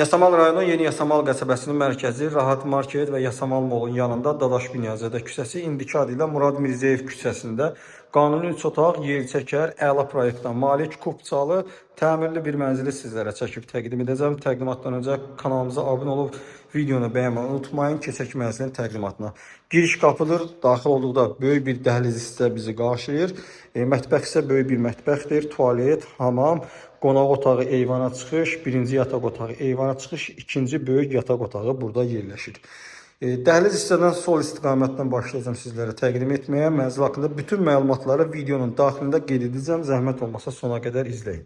Yasamal rayonu Yeni Yasamal qəsəbəsinin mərkəzi Rahat Market və Yasamal Molun yanında Dadaş Binyazədə küçəsi indiki adı ilə Murad Mirzəyev küçəsində qanuni 3 otaq, yelçəkər, əla proyektdən malik, kupçalı, təmirli bir mənzili sizlərə çəkib təqdim edəcəm. Təqdimatdan öncə kanalımıza abunə olub videonu bəyənməyi unutmayın. Keçək mənzilin təqdimatına. Giriş qapıdır. Daxil olduqda böyük bir dəhliz hissə bizi qarşılayır. Mətbəx isə böyük bir mətbəxdir. Tualet, hamam, qonaq otağı, eyvana çıxış, birinci yataq otağı, eyvana çıxış, ikinci böyük yataq otağı burada yerləşir. Dəhliz hissədən sol istiqamətdən başlayacağım sizlərə təqdim etməyə. Mənzil haqqında bütün məlumatları videonun daxilində qeyd edəcəm. Zəhmət olmasa sona qədər izləyin.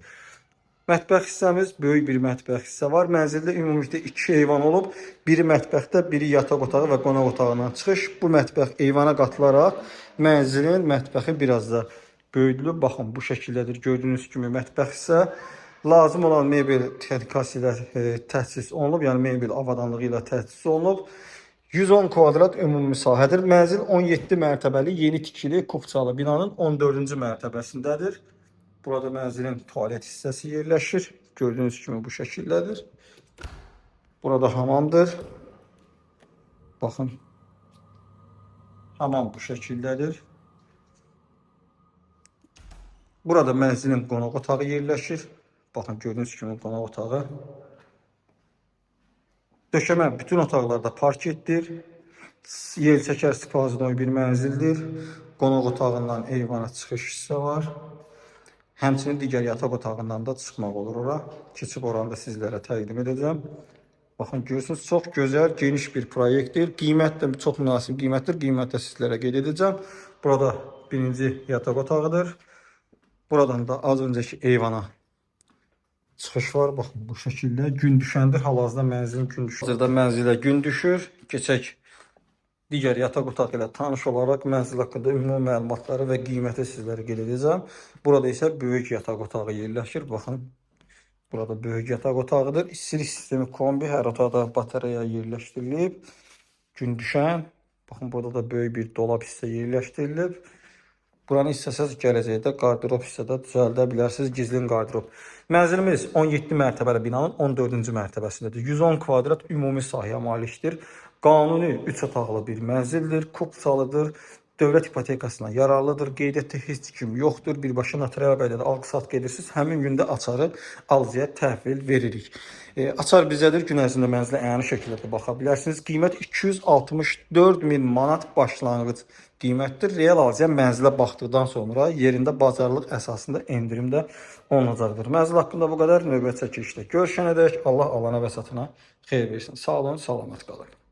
Mətbəx hissəmiz böyük bir mətbəx hissə var. Mənzildə ümumilikdə 2 eyvan olub. Biri mətbəxdə, biri yataq otağı və qonaq otağından çıxış. Bu mətbəx eyvana qatılaraq mənzilin mətbəxi biraz da böyüdülüb. Baxın, bu şəkildədir. Gördüyünüz kimi mətbəx isə lazım olan mebel texnikası ilə təchiz olunub. Yəni mebel avadanlığı ilə təchiz olunub. 110 kvadrat ümumi sahədir. Mənzil 17 mərtəbəli yeni tikili kupçalı binanın 14-cü mərtəbəsindədir. Burada mənzilin tualet hissəsi yerləşir. Gördüyünüz kimi bu şəkildədir. Burada hamamdır. Baxın. Hamam bu şəkildədir. Burada mənzilin qonaq otağı yerləşir. Baxın, gördüyünüz kimi qonaq otağı. Döşəmə bütün otaqlarda parketdir. Yelçəkər spazinoy bir mənzildir. Qonaq otağından eyvana çıxış hissə var. Həmçinin digər yataq otağından da çıxmaq olur ora. Keçib oranı da sizlərə təqdim edəcəm. Baxın, görürsünüz, çox gözəl, geniş bir proyektdir. Qiymət də çox münasib qiymətdir. Qiymət də sizlərə qeyd edəcəm. Burada birinci yataq otağıdır. Buradan da az öncəki eyvana çıxış var. Baxın, bu şəkildə gün düşəndir. Hal-hazırda mənzilin gün düşür. Hazırda mənzilə gün düşür. Keçək digər yataq otağı ilə tanış olaraq mənzil haqqında ümumi məlumatları və qiyməti sizlərə qeyd edəcəm. Burada isə böyük yataq otağı yerləşir. Baxın, burada böyük yataq otağıdır. İstilik sistemi kombi, hər otaqda batareya yerləşdirilib. Gün düşən. Baxın, burada da böyük bir dolab hissə yerləşdirilib. Buranı istəsəz gələcəkdə qardirob hissədə düzəldə bilərsiniz, gizlin qardirob. Mənzilimiz 17 mərtəbəli binanın 14-cü mərtəbəsindədir. 110 kvadrat ümumi sahəyə malikdir. Qanuni 3 otaqlı bir mənzildir, kupçalıdır, dövlət ipotekasına yararlıdır. Qeydiyyatda heç kim yoxdur. Birbaşa notarial qaydada alqı-satqı edirsiniz. Həmin gündə açarı alıcıya təhvil veririk. Açar bizədir. Gün ərzində mənzilə əyani şəkildə baxa bilərsiniz. Qiymət 264.000 manat başlanğıc qiymətdir. Real alıcıya mənzilə baxdıqdan sonra yerində bazarlıq əsasında endirim də olunacaqdır. Mənzil haqqında bu qədər. Növbəti çəkilişdə görüşənədək Allah alana və satına xeyir versin. Sağ olun, salamat qalın.